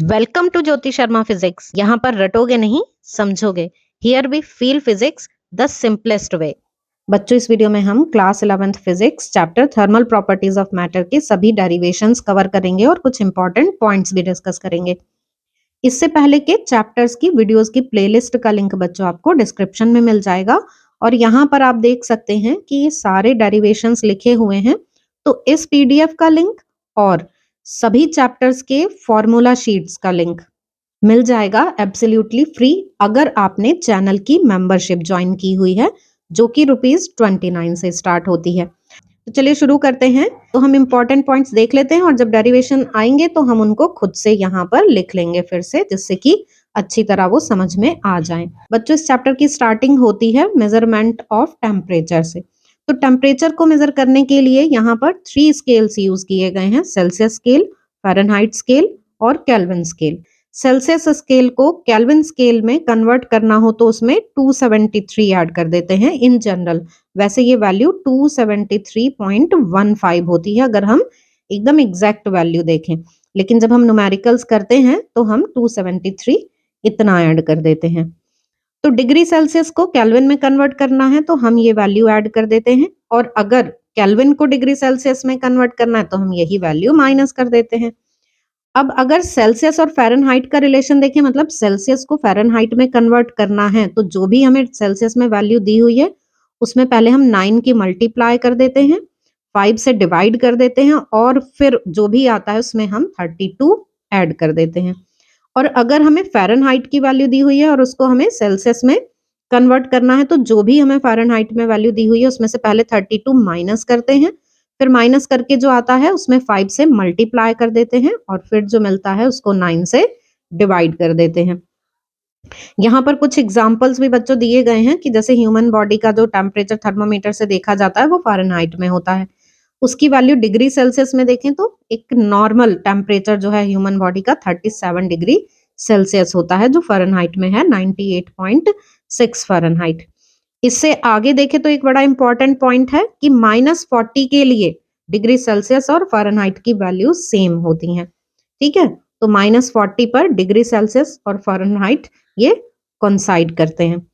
Welcome to Jyoti Sharma physics. यहाँ पर रटोगे नहीं, समझोगे। Here we feel physics the simplest way. बच्चों, इस वीडियो में हम class 11th physics chapter thermal properties of matter के सभी डेरिवेशंस कवर करेंगे और कुछ इंपॉर्टेंट पॉइंट्स भी डिस्कस करेंगे। इससे पहले के चैप्टर्स की वीडियोस की प्लेलिस्ट का लिंक बच्चों आपको डिस्क्रिप्शन में मिल जाएगा और यहाँ पर आप देख सकते हैं कि ये सारे डेरिवेशंस लिखे हुए हैं। तो इस पीडीएफ का लिंक और सभी चैप्टर्स के फॉर्मूला शीट्स का लिंक मिल जाएगा एब्सोल्युटली फ्री अगर आपने चैनल की मेंबरशिप ज्वाइन की हुई है, जो कि ₹29 से स्टार्ट होती है। तो चलिए शुरू करते हैं। तो हम इंपॉर्टेंट पॉइंट्स देख लेते हैं और जब डेरिवेशन आएंगे तो हम उनको खुद से यहाँ पर लिख लेंगे फिर से, जिससे कि अच्छी तरह वो समझ में आ जाए। बच्चों, इस चैप्टर की स्टार्टिंग होती है मेजरमेंट ऑफ टेम्परेचर से। तो टेम्परेचर को मेजर करने के लिए यहाँ पर 3 स्केल्स यूज किए गए हैं: सेल्सियस स्केल, फ़ारेनहाइट स्केल और केल्विन स्केल। सेल्सियस स्केल को केल्विन स्केल में कन्वर्ट करना हो तो उसमें 273 ऐड कर देते हैं इन जनरल। वैसे ये वैल्यू 273.15 होती है अगर हम एकदम एग्जैक्ट वैल्यू देखें, लेकिन जब हम न्यूमेरिकल्स करते हैं तो हम 273 इतना ऐड कर देते हैं। तो डिग्री सेल्सियस को केल्विन में कन्वर्ट करना है तो हम ये वैल्यू ऐड कर देते हैं, और अगर केल्विन को डिग्री सेल्सियस में कन्वर्ट करना है तो हम यही वैल्यू माइनस कर देते हैं। अब अगर सेल्सियस और फ़ारेनहाइट का रिलेशन देखें, मतलब सेल्सियस को फ़ारेनहाइट में कन्वर्ट करना है तो जो भी हमें सेल्सियस में वैल्यू दी हुई है उसमें पहले हम 9 की मल्टीप्लाई कर देते हैं, 5 से डिवाइड कर देते हैं और फिर जो भी आता है उसमें हम 32 ऐड कर देते हैं। और अगर हमें फ़ारेनहाइट की वैल्यू दी हुई है और उसको हमें सेल्सियस में कन्वर्ट करना है तो जो भी हमें फ़ारेनहाइट में वैल्यू दी हुई है उसमें से पहले 32 माइनस करते हैं, फिर माइनस करके जो आता है उसमें 5 से मल्टीप्लाई कर देते हैं और फिर जो मिलता है उसको 9 से डिवाइड कर देते हैं। यहाँ पर कुछ एग्जाम्पल्स भी बच्चों दिए गए हैं कि जैसे ह्यूमन बॉडी का जो टेम्परेचर थर्मोमीटर से देखा जाता है वो फ़ारेनहाइट में होता है। उसकी वैल्यू डिग्री सेल्सियस में देखें तो एक नॉर्मल टेम्परेचर जो है ह्यूमन बॉडी का 37 डिग्री सेल्सियस होता है, जो फ़ारेनहाइट में है 98.6 फ़ारेनहाइट। इससे आगे देखें तो एक बड़ा इंपॉर्टेंट पॉइंट है कि -40 के लिए डिग्री सेल्सियस और फ़ारेनहाइट की वैल्यू सेम होती हैं। ठीक है, तो -40 पर डिग्री सेल्सियस और फ़ारेनहाइट ये कोइंसाइड करते हैं।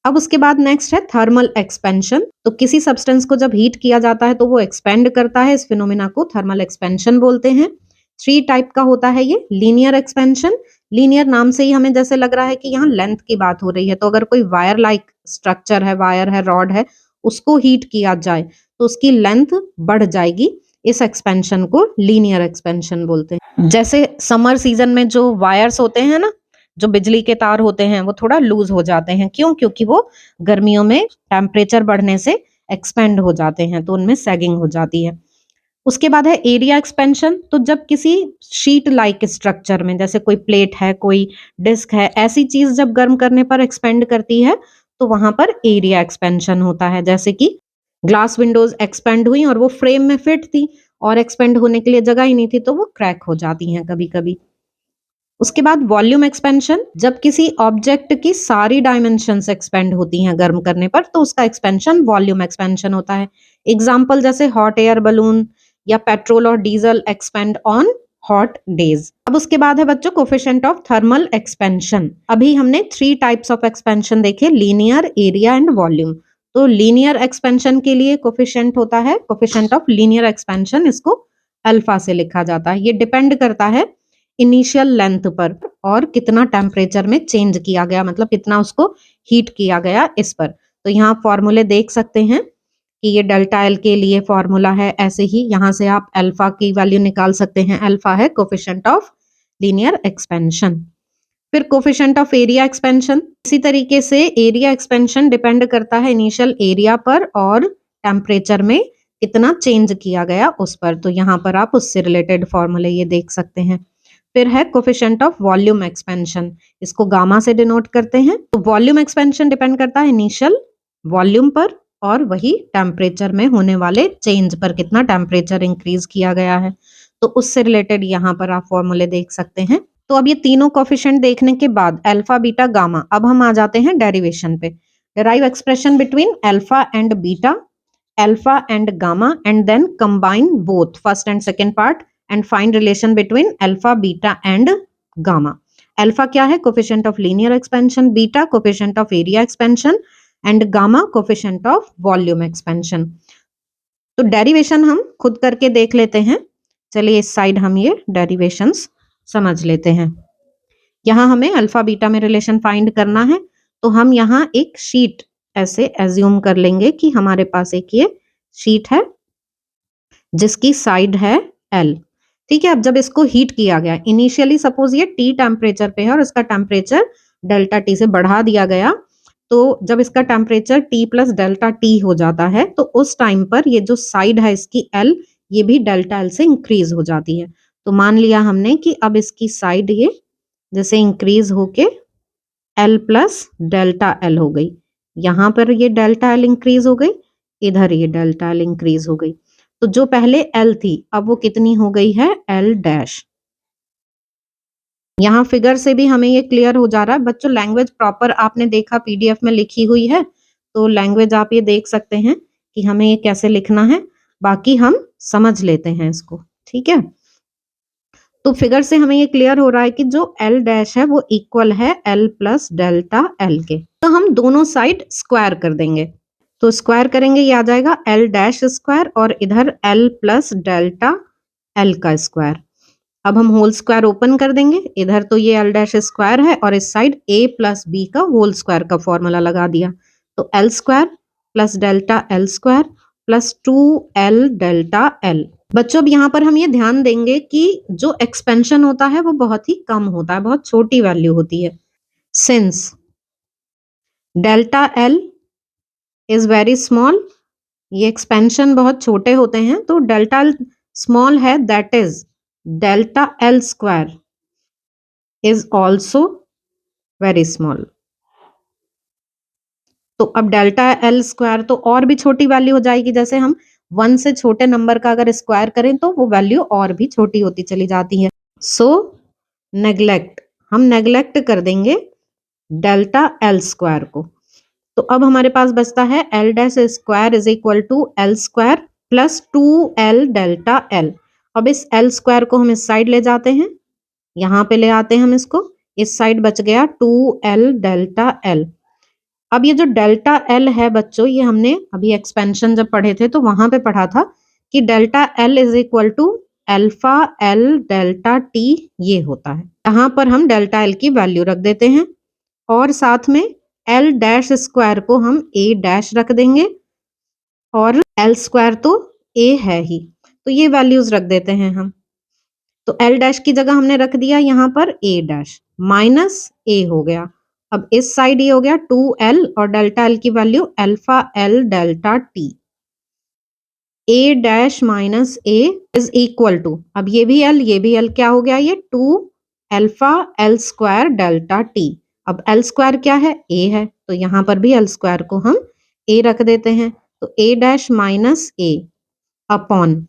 अब उसके बाद नेक्स्ट है थर्मल एक्सपेंशन। तो किसी सब्सटेंस को जब हीट किया जाता है तो वो एक्सपेंड करता है, इस फिनोमिना को थर्मल एक्सपेंशन बोलते हैं। 3 टाइप का होता है ये। लीनियर एक्सपेंशन, लीनियर नाम से ही हमें जैसे लग रहा है कि यहाँ लेंथ की बात हो रही है, तो अगर कोई वायर लाइक स्ट्रक्चर है, वायर है, रॉड है, उसको हीट किया जाए तो उसकी लेंथ बढ़ जाएगी। इस एक्सपेंशन को लीनियर एक्सपेंशन बोलते हैं। जैसे समर सीजन में जो वायर्स होते हैं ना, जो बिजली के तार होते हैं, वो थोड़ा लूज हो जाते हैं। क्यों? क्योंकि वो गर्मियों में टेम्परेचर बढ़ने से एक्सपेंड हो जाते हैं, तो उनमें सैगिंग हो जाती है। उसके बाद है एरिया एक्सपेंशन। तो जब किसी शीट लाइक स्ट्रक्चर में, जैसे कोई प्लेट है, कोई डिस्क है, ऐसी चीज जब गर्म करने पर एक्सपेंड करती है तो वहां पर एरिया एक्सपेंशन होता है। जैसे कि ग्लास विंडोज एक्सपेंड हुई और वो फ्रेम में फिट थी और एक्सपेंड होने के लिए जगह ही नहीं थी, तो वो क्रैक हो जाती हैं कभी कभी। उसके बाद वॉल्यूम एक्सपेंशन, जब किसी ऑब्जेक्ट की सारी डायमेंशंस एक्सपेंड होती हैं गर्म करने पर तो उसका एक्सपेंशन वॉल्यूम एक्सपेंशन होता है। एग्जाम्पल जैसे हॉट एयर बलून या पेट्रोल और diesel expand on hot days. अब उसके बाद है बच्चों कोफिशिएंट ऑफ थर्मल एक्सपेंशन। अभी हमने 3 टाइप्स ऑफ एक्सपेंशन देखे, लीनियर, एरिया एंड वॉल्यूम। तो लीनियर एक्सपेंशन के लिए कोफिशिएंट होता है कोफिशिएंट ऑफ लीनियर एक्सपेंशन, इसको अल्फा से लिखा जाता है। ये डिपेंड करता है इनिशियल लेंथ पर और कितना टेम्परेचर में चेंज किया गया, मतलब कितना उसको हीट किया गया इस पर। तो यहाँ फॉर्मूले देख सकते हैं कि ये डेल्टा एल के लिए फॉर्मूला है, ऐसे ही यहाँ से आप अल्फा की वैल्यू निकाल सकते हैं। अल्फा है कोफिशिएंट ऑफ लीनियर एक्सपेंशन। फिर कोफिशिएंट ऑफ एरिया एक्सपेंशन, इसी तरीके से एरिया एक्सपेंशन डिपेंड करता है इनिशियल एरिया पर और टेम्परेचर में कितना चेंज किया गया उस पर। तो यहाँ पर आप उससे रिलेटेड फॉर्मूले ये देख सकते हैं। फिर है कोफिशिएंट ऑफ वॉल्यूम एक्सपेंशन, इसको गामा से डिनोट करते हैं। तो वॉल्यूम एक्सपेंशन डिपेंड करता है इनिशियल वॉल्यूम पर और वही टेम्परेचर में होने वाले चेंज पर, कितना टेम्परेचर इंक्रीज किया गया है। तो उससे रिलेटेड यहाँ पर आप फॉर्मूले देख सकते हैं। तो अब ये तीनों कोफिशिएंट देखने के बाद अल्फा, बीटा, गामा, अब हम आ जाते हैं डेरिवेशन पे। Derive expression between alpha and beta, alpha and gamma, and then combine both first and second part and find relation between alpha, beta and gamma. Alpha क्या है? Coefficient of linear expansion, beta coefficient of area expansion and gamma coefficient of volume expansion. तो derivation हम खुद करके देख लेते हैं। चलिए इस साइड हम ये डेरिवेशंस समझ लेते हैं। यहाँ हमें अल्फा बीटा में रिलेशन फाइंड करना है, तो हम यहाँ एक शीट ऐसे एज्यूम कर लेंगे कि हमारे पास एक ये शीट है जिसकी साइड है L। ठीक है, अब जब इसको हीट किया गया, इनिशियली सपोज ये T टेम्परेचर पे है और इसका टेम्परेचर डेल्टा T से बढ़ा दिया गया, तो जब इसका temperature T plus delta T हो जाता है तो उस टाइम पर ये जो साइड है इसकी L, ये भी डेल्टा L से इंक्रीज हो जाती है। तो मान लिया हमने कि अब इसकी साइड ये जैसे इंक्रीज होके L प्लस डेल्टा L हो गई, यहाँ पर ये डेल्टा L इंक्रीज हो गई, इधर ये डेल्टा L इंक्रीज हो गई। तो जो पहले L थी अब वो कितनी हो गई है? L dash. यहाँ फिगर से भी हमें ये क्लियर हो जा रहा है। बच्चों लैंग्वेज प्रॉपर आपने देखा पीडीएफ में लिखी हुई है, तो लैंग्वेज आप ये देख सकते हैं कि हमें ये कैसे लिखना है, बाकी हम समझ लेते हैं इसको। ठीक है, तो फिगर से हमें ये क्लियर हो रहा है कि जो L डैश है वो इक्वल है L प्लस डेल्टा L के। तो हम दोनों साइड स्क्वायर कर देंगे, तो स्क्वायर करेंगे ये आ जाएगा L डैश स्क्वायर और इधर L प्लस डेल्टा L का स्क्वायर। अब हम होल स्क्वायर ओपन कर देंगे, इधर तो ये L डैश स्क्वायर है और इस साइड A प्लस B का होल स्क्वायर का फॉर्मूला लगा दिया, तो L स्क्वायर प्लस डेल्टा L स्क्वायर प्लस 2L डेल्टा L। बच्चों अब यहाँ पर हम ये ध्यान देंगे कि जो एक्सपेंशन होता है वो बहुत ही कम होता है, बहुत छोटी वैल्यू होती है। Since delta L is very small, ये एक्सपेंशन बहुत छोटे होते हैं, तो डेल्टा L स्मॉल है, that is delta L square is also very small. तो अब डेल्टा L स्क्वायर तो और भी छोटी वैल्यू हो जाएगी, जैसे हम 1 से छोटे नंबर का अगर स्क्वायर करें तो वो वैल्यू और भी छोटी होती चली जाती है। सो नेग्लेक्ट, हम नेग्लेक्ट कर देंगे डेल्टा L स्क्वायर को। तो अब हमारे पास बचता है L dash square is equal to L स्क्वायर प्लस 2L डेल्टा L। अब इस L स्क्वायर को हम इस साइड ले जाते हैं, यहाँ पे ले आते हैं हम इसको, इस साइड बच गया 2L डेल्टा L। अब ये जो डेल्टा L है बच्चों, ये हमने अभी एक्सपेंशन जब पढ़े थे तो वहां पे पढ़ा था कि delta L is equal to alpha L delta T ये होता है। यहाँ पर हम डेल्टा L की वैल्यू रख देते हैं और साथ में L डैश स्क्वायर को हम A डैश रख देंगे और L स्क्वायर तो A है ही, तो ये वैल्यूज रख देते हैं हम। तो L डैश की जगह हमने रख दिया यहाँ पर A डैश माइनस A हो गया। अब इस साइड ये हो गया 2L और डेल्टा L की value alpha L delta T। A dash minus A is equal to, अब ये भी L ये भी L, क्या हो गया ये 2 alpha L square delta T। अब L स्क्वायर क्या है? A है, तो यहाँ पर भी L स्क्वायर को हम A रख देते हैं, तो A dash minus A upon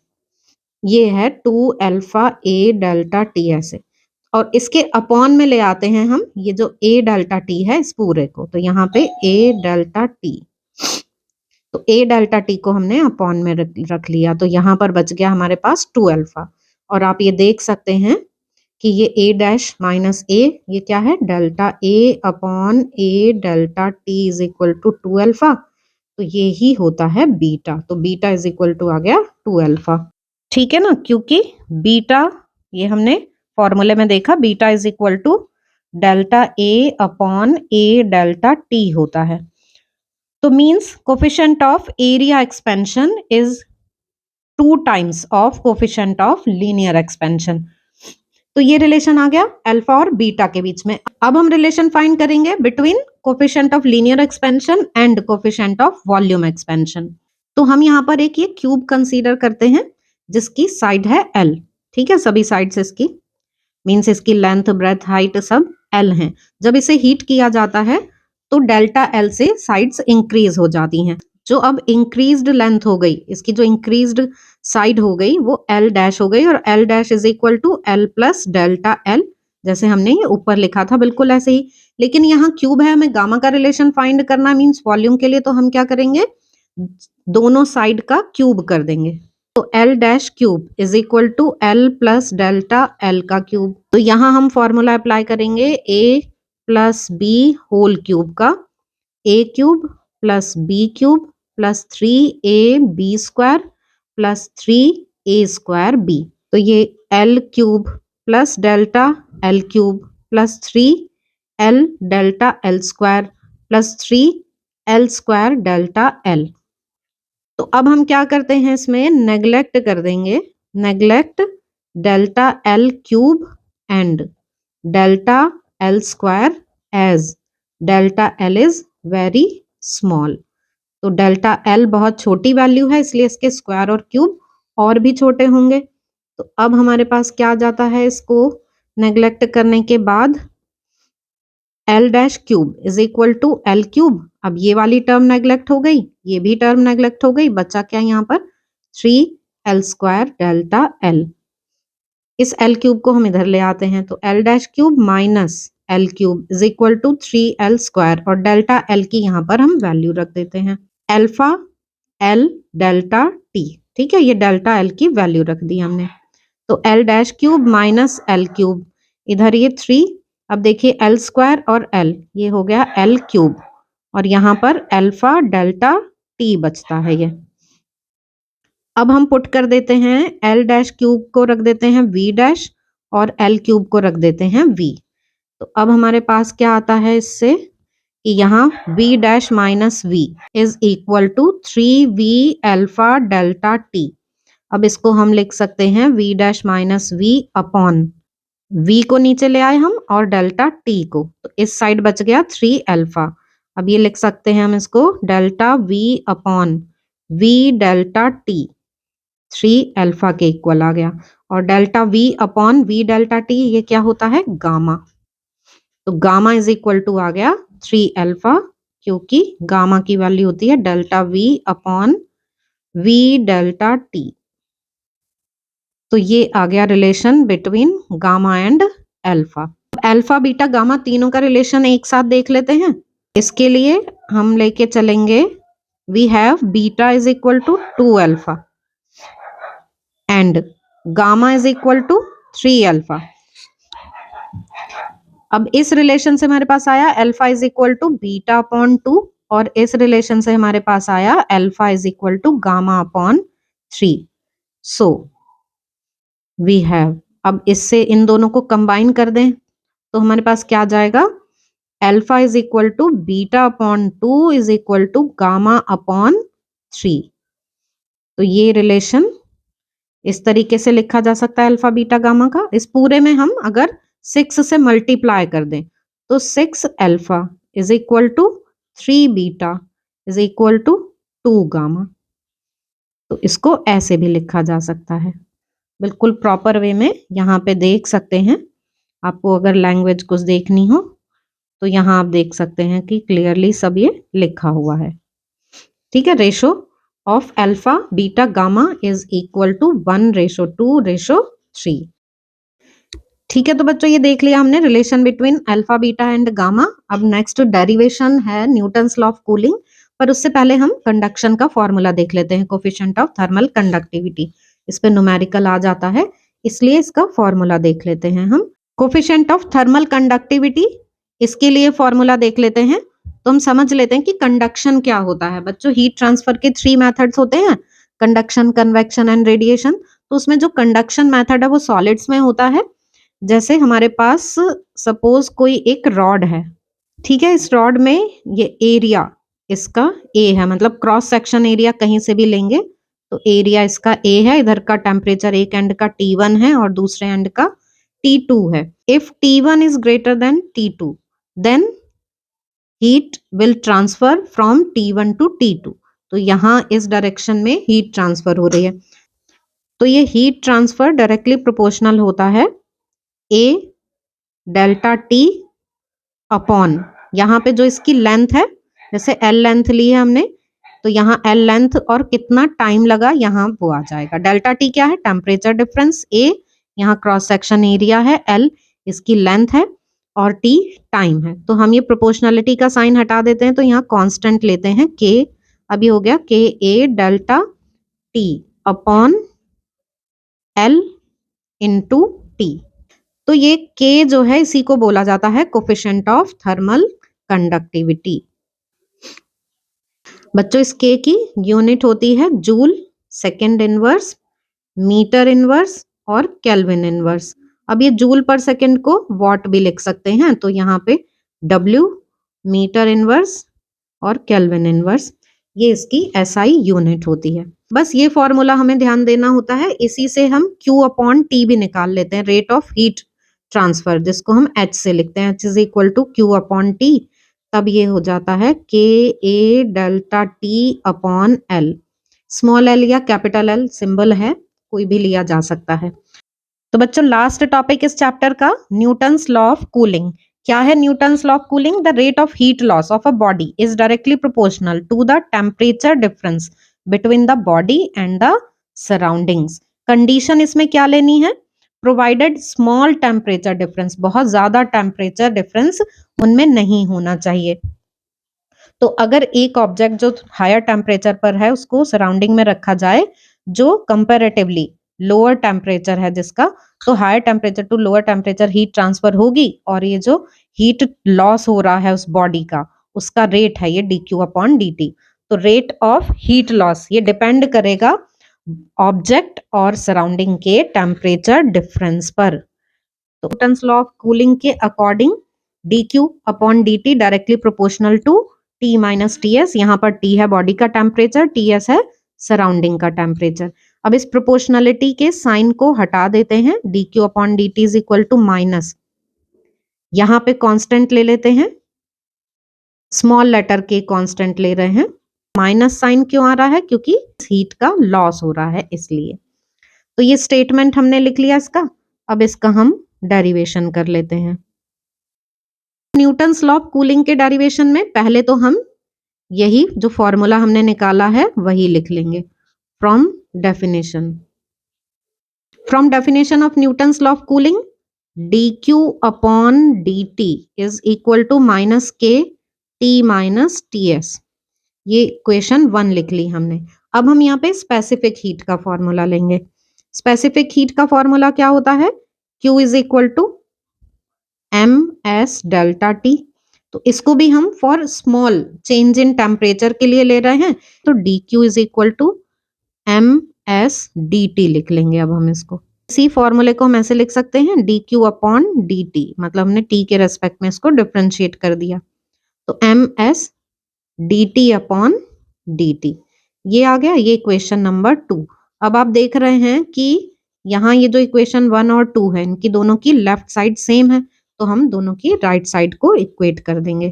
ये है 2 अल्फा A डेल्टा T ऐसे, और इसके अपॉन में ले आते हैं हम ये जो A डेल्टा T है इस पूरे को, तो यहाँ पे A डेल्टा T, तो A डेल्टा T को हमने अपॉन में रख लिया, तो यहाँ पर बच गया हमारे पास 2 अल्फा। और आप ये देख सकते हैं कि ये A डैश माइनस A ये क्या है? Delta A upon A delta T is equal to 2 alpha, तो ये ही होता है बीटा। तो बीटा इज इक्वल टू आ गया 2 अल्फा। ठीक है ना, क्योंकि बीटा ये हमने फॉर्मूले में देखा, beta is equal to delta A upon A delta T होता है। तो means coefficient of area expansion is 2 times of coefficient of linear expansion. तो ये रिलेशन आ गया अल्फा और बीटा के बीच में। अब हम रिलेशन फाइंड करेंगे between coefficient of linear expansion and coefficient of volume expansion. तो हम यहाँ पर एक ये क्यूब कंसीडर करते हैं जिसकी साइड है L। ठीक है, सभी साइड्स इसकी मीन्स इसकी लेंथ ब्रेथ हाइट सब L हैं। जब इसे हीट किया जाता है तो डेल्टा L से साइड्स इंक्रीज हो जाती हैं। जो अब इंक्रीज्ड लेंथ हो गई, इसकी जो इंक्रीज्ड साइड हो गई वो L डैश हो गई, और L dash is equal to L plus delta L, जैसे हमने ये ऊपर लिखा था बिल्कुल ऐसे ही। लेकिन यहाँ क्यूब है, हमें गामा का रिलेशन फाइंड करना मीन्स वॉल्यूम के लिए, तो हम क्या करेंगे? दोनों साइड का क्यूब कर देंगे। तो L dash cube is equal to L plus delta L का क्यूब। तो यहाँ हम फॉर्मूला अप्लाई करेंगे A plus B whole cube का, A cube plus B cube plus 3ab square plus 3a² b। तो ये L cube plus delta L cube plus 3l delta L square plus 3l² delta L. तो अब हम क्या करते हैं, इसमें नेग्लेक्ट कर देंगे, neglect delta L cube and delta L square as delta L is very small. तो डेल्टा एल बहुत छोटी वैल्यू है, इसलिए इसके स्क्वायर और क्यूब और भी छोटे होंगे। तो अब हमारे पास क्या आ जाता है, इसको नेग्लेक्ट करने के बाद L dash cube is equal to L cube. अब ये वाली टर्म नेग्लेक्ट हो गई, ये भी टर्म नेग्लेक्ट हो गई, बचा क्या यहाँ पर 3l² डेल्टा एल। इस एल क्यूब को हम इधर ले आते हैं, तो L dash cube minus L cube is equal to 3l² और डेल्टा एल की यहाँ पर हम वैल्यू रख देते हैं अल्फा एल डेल्टा टी। ठीक है, ये डेल्टा एल की वैल्यू रख दी हमने। तो L dash cube minus L cube, इधर ये 3, अब देखिए l² और l, ये हो गया एल क्यूब और यहाँ पर अल्फा डेल्टा टी बचता है ये। अब हम पुट कर देते हैं एल डैश क्यूब को रख देते हैं v डैश और एल क्यूब को रख देते हैं v। तो अब हमारे पास क्या आता है इससे कि यहाँ v dash minus v is equal to 3v alpha delta t। अब इसको हम लिख सकते हैं v dash minus v upon v को नीचे ले आए हम और डेल्टा t को, तो इस साइड बच गया 3 अल्फा। अब ये लिख सकते हैं हम इसको delta v upon v delta t, 3 alpha के इक्वल आ गया। और delta v upon v delta t ये क्या होता है, गामा। तो गामा इज इक्वल टू आ गया 3 अल्फा, क्योंकि गामा की वैल्यू होती है delta v upon v delta t। तो ये आ गया relation between gamma and alpha. Alpha beta gamma तीनों का रिलेशन एक साथ देख लेते हैं। इसके लिए हम लेके चलेंगे we have beta is equal to 2 alpha and gamma is equal to 3 alpha. अब इस रिलेशन से हमारे पास आया alpha is equal to beta upon 2 और इस रिलेशन से हमारे पास आया alpha is equal to gamma upon 3। So we have, अब इससे इन दोनों को कंबाइन कर दें तो हमारे पास क्या आ जाएगा, alpha is equal to beta upon 2 is equal to gamma upon 3। तो ये रिलेशन इस तरीके से लिखा जा सकता है अल्फा बीटा गामा का। इस पूरे में हम अगर 6 से मल्टीप्लाई कर दें तो 6 alpha is equal to 3 beta is equal to 2 gamma. तो इसको ऐसे भी लिखा जा सकता है बिल्कुल प्रॉपर वे में। यहाँ पे देख सकते हैं, आपको अगर लैंग्वेज कुछ देखनी हो तो यहाँ आप देख सकते हैं कि क्लियरली सब ये लिखा हुआ है। ठीक है, ratio of alpha beta gamma is equal to 1:2:3। ठीक है, तो बच्चों ये देख लिया हमने relation between alpha beta and gamma. अब नेक्स्ट डेरिवेशन है न्यूटन्स लॉ ऑफ कूलिंग, पर उससे पहले हम कंडक्शन का फॉर्मूला देख लेते हैं, कोफिशिएंट ऑफ थर्मल कंडक्टिविटी। इस पे न्यूमेरिकल आ जाता है, इसलिए इसका फॉर्मूला देख लेते हैं हम। कोफिशिएंट ऑफ थर्मल कंडक्टिविटी, इसके लिए फॉर्मूला देख लेते हैं तो हम समझ लेते हैं कि कंडक्शन क्या होता है। बच्चों हीट ट्रांसफर के 3 मेथड्स होते हैं, कंडक्शन, कन्वेक्शन एंड रेडिएशन। तो उसमें जो कंडक्शन मेथड है वो सॉलिड्स में होता है। जैसे हमारे पास सपोज कोई एक रॉड है, ठीक है, इस रॉड में ये एरिया इसका ए है, मतलब क्रॉस सेक्शन एरिया कहीं से भी लेंगे तो एरिया इसका ए है। इधर का टेम्परेचर एक एंड का T1 है और दूसरे एंड का T2 है। If T1 is greater than T2 then heat will transfer from T1 to T2। तो यहाँ इस डायरेक्शन में हीट ट्रांसफर हो रही है, तो ये हीट ट्रांसफर डायरेक्टली प्रोपोर्शनल होता है A डेल्टा T अपॉन, यहाँ पे जो इसकी लेंथ है, जैसे L लेंथ ली है हमने, तो यहाँ L लेंथ और कितना टाइम लगा यहाँ वो आ जाएगा। डेल्टा T क्या है, टेम्परेचर डिफरेंस, A यहाँ क्रॉस सेक्शन एरिया है, L इसकी लेंथ है और T टाइम है। तो हम ये प्रोपोर्शनलिटी का साइन हटा देते हैं तो यहाँ कांस्टेंट लेते हैं K। अभी हो गया K A delta T upon L into T. तो ये K जो है इसी को बोला जाता है कोफिशिएंट ऑफ थर्मल कंडक्टिविटी। बच्चों इस K की यूनिट होती है joule, second inverse, metre inverse और केल्विन इनवर्स। अब ये जूल पर सेकेंड को वॉट भी लिख सकते हैं, तो यहाँ पे W मीटर इनवर्स और केल्विन इनवर्स, ये इसकी SI यूनिट होती है। बस ये फॉर्मूला हमें ध्यान देना होता है, इसी से हम Q अपॉन T भी निकाल लेते हैं, रेट ऑफ हीट ट्रांसफर, जिसको हम H से लिखते हैं, H is equal to Q upon T। तब ये हो जाता है KA delta T upon L। Small l या कैपिटल L सिंबल है, कोई भी लिया जा सकता है। तो बच्चों लास्ट टॉपिक इस चैप्टर का न्यूटन्स लॉ ऑफ कूलिंग। क्या है Newton's law of cooling? The rate of heat loss of a body is directly proportional to the temperature difference between the body and the surroundings. Condition इसमें क्या लेनी है? Provided small temperature difference, बहुत ज्यादा temperature difference उनमें नहीं होना चाहिए। तो अगर एक ऑब्जेक्ट जो हायर टेम्परेचर पर है उसको सराउंडिंग में रखा जाए जो कंपैरेटिवली लोअर टेम्परेचर है जिसका, तो higher temperature to lower temperature heat transfer होगी, और ये जो हीट लॉस हो रहा है उस बॉडी का, उसका रेट है ये dq अपॉन dt। तो रेट ऑफ हीट लॉस ये डिपेंड करेगा ऑब्जेक्ट और सराउंडिंग के टेम्परेचर डिफरेंस पर। तो न्यूटन्स लॉ ऑफ कूलिंग के according dq upon dt directly proportional to T minus TS। यहाँ पर T है बॉडी का टेम्परेचर, TS है सराउंडिंग का टेम्परेचर। अब इस प्रोपोर्शनलिटी के साइन को हटा देते हैं, dq upon dt is equal to minus, यहाँ पे कांस्टेंट ले लेते हैं, स्मॉल लेटर के कांस्टेंट ले रहे हैं। माइनस साइन क्यों आ रहा है? क्योंकि हीट का लॉस हो रहा है इसलिए। तो ये स्टेटमेंट हमने लिख लिया इसका। अब इसका हम डेरिवेशन कर लेते हैं। न्यूटन्स लॉ ऑफ कूलिंग के डेरिवेशन में पहले तो हम यही जो फॉर्मूला हमने निकाला है वही लिख लेंगे। From definition of Newton's law of cooling, dq upon dt is equal to minus K T minus TS. ये इक्वेशन 1 लिख ली हमने। अब हम यहाँ पे स्पेसिफिक हीट का फॉर्मूला लेंगे। स्पेसिफिक हीट का फॉर्मूला क्या होता है? Q is equal to ms delta T. तो इसको भी हम for small change in temperature के लिए ले रहे हैं, तो dq is equal to ms dt लिख लेंगे। अब हम इसको इसी फॉर्मूले को हम ऐसे लिख सकते हैं, dq अपॉन dt, मतलब हमने t के रेस्पेक्ट में इसको डिफरेंशिएट कर दिया, तो ms dt अपॉन dt ये आ गया। ये इक्वेशन नंबर 2। अब आप देख रहे हैं कि यहाँ ये जो इक्वेशन 1 और 2 है, इनकी दोनों की लेफ्ट साइड सेम है, तो हम दोनों की राइट साइड को इक्वेट कर देंगे।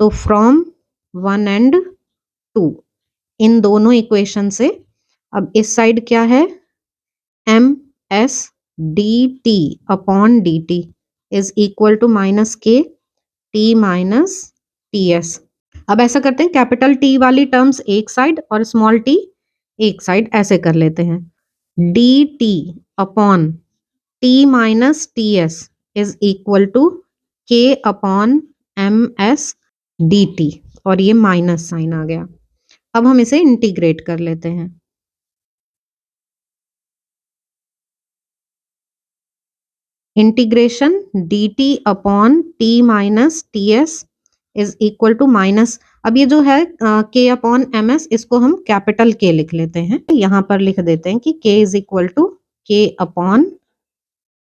तो फ्रॉम 1 एंड 2 इन दोनों इक्वेशन से, अब इस साइड क्या है? ms dt upon dt is equal to minus K t minus ts। अब ऐसा करते हैं, कैपिटल T वाली टर्म्स एक साइड और स्मॉल t एक साइड, ऐसे कर लेते हैं। dt upon t minus ts is equal to k upon ms dt, और ये माइनस साइन आ गया। अब हम इसे इंटीग्रेट कर लेते हैं। Integration dt upon t minus ts is equal to minus, अब ये जो है k अपॉन ms, इसको हम कैपिटल K लिख लेते हैं। यहाँ पर लिख देते हैं कि k is equal to k upon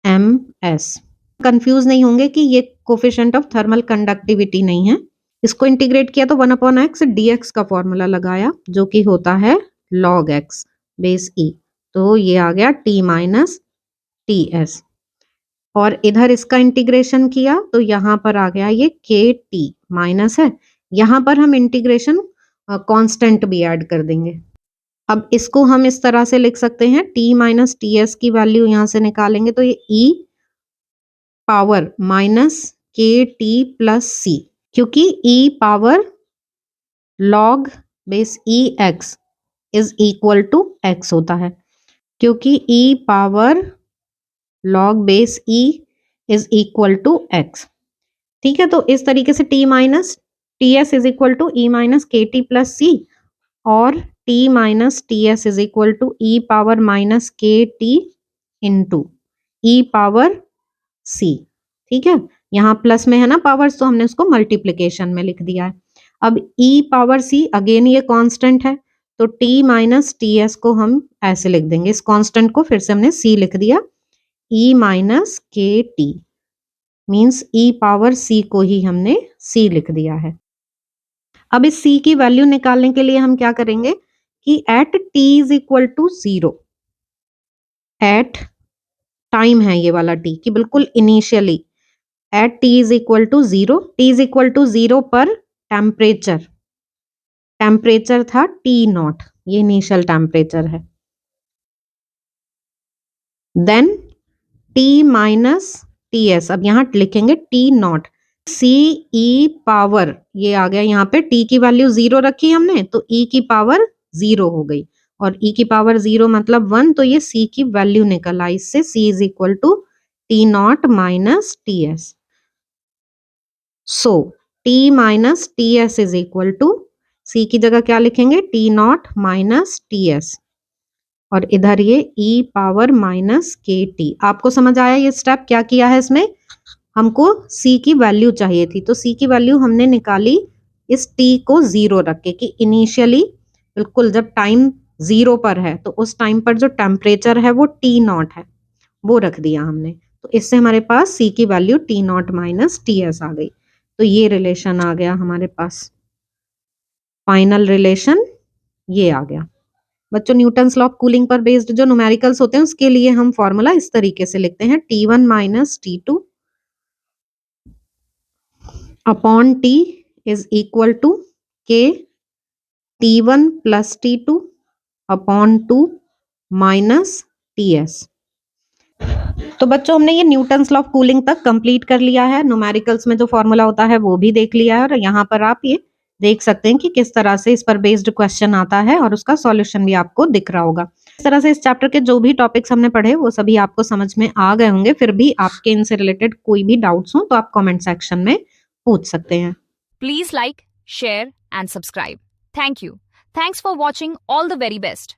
ms। Confuse नहीं होंगे कि ये कोफिशिएंट ऑफ थर्मल कंडक्टिविटी नहीं है। इसको इंटीग्रेट किया तो 1 अपॉन x dx का फॉर्मूला लगाया, जो कि होता है log x बेस e, तो ये आ गया t माइनस ts। और इधर इसका इंटीग्रेशन किया तो यहाँ पर आ गया ये के टी माइनस है, यहाँ पर हम इंटीग्रेशन कांस्टेंट भी ऐड कर देंगे। अब इसको हम इस तरह से लिख सकते हैं, t माइनस टी एस की वैल्यू यहाँ से निकालेंगे तो ये e power minus K T plus C, क्योंकि e power log base e x is equal to x होता है, क्योंकि e power log base e is equal to x। ठीक है, तो इस तरीके से t minus T S is equal to E minus K T plus C, और T minus T S is equal to E power minus K T into E power सी। ठीक है, यहाँ प्लस में है ना पावर्स, तो हमने उसको मल्टीप्लीकेशन में लिख दिया है। अब ई पावर सी, अगेन ये कांस्टेंट है, तो टी माइनस टी एस को हम ऐसे लिख देंगे, इस कांस्टेंट को फिर से हमने सी लिख दिया, ई माइनस के टी मीन्स ई पावर सी को ही हमने सी लिख दिया है। अब इस सी की वैल्यू निकालने के लिए हम क्या करेंगे कि at T is equal to 0, at time है ये वाला टी कि बिल्कुल initially, at T is equal to 0, T is equal to 0 पर टेम्परेचर, टेम्परेचर था टी नॉट, ये इनिशियल टेम्परेचर है। Then T minus T S, अब यहां लिखेंगे T naught, C E power, ये आ गया यहाँ पे, टी की वैल्यू 0 रखी हमने तो ई की पावर 0 हो गई, और ई की पावर 0 मतलब 1, तो ये सी की वैल्यू निकल आई, इससे C is equal to T naught minus T S. So T minus T S is equal to, C की जगह क्या लिखेंगे, T naught minus T S, और इधर ये E power minus K T. आपको समझ आया ये स्टेप क्या किया है इसमें, हमको सी की वैल्यू चाहिए थी, तो सी की वैल्यू हमने निकाली इस टी को 0 रख के, कि इनिशियली बिल्कुल जब टाइम 0 पर है तो उस टाइम पर जो टेम्परेचर है वो टी नॉट है, वो रख दिया हमने, तो इससे हमारे पास सी की value T naught minus T S आ गई। तो ये रिलेशन आ गया हमारे पास, फाइनल रिलेशन ये आ गया। बच्चों न्यूटन्स लॉ ऑफ कूलिंग पर बेस्ड जो न्यूमेरिकल्स होते हैं उसके लिए हम फॉर्मूला इस तरीके से लिखते हैं, T1 minus T2 upon T is equal to K T1 plus T2 upon 2 minus TS। तो बच्चों हमने ये न्यूटन्स लॉ ऑफ कूलिंग तक कंप्लीट कर लिया है, न्यूमेरिकल्स में जो फॉर्मूला होता है वो भी देख लिया है, और यहाँ पर आप ये देख सकते हैं कि किस तरह से इस पर बेस्ड क्वेश्चन आता है और उसका सॉल्यूशन भी आपको दिख रहा होगा। इस तरह से इस चैप्टर के जो भी टॉपिक्स हमने पढ़े वो सभी आपको समझ में आ गए होंगे, फिर भी आपके इनसे रिलेटेड कोई भी डाउट्स हो तो आप कमेंट सेक्शन में पूछ सकते हैं। Please like, share and subscribe. Thank you. Thanks for watching. All the very best.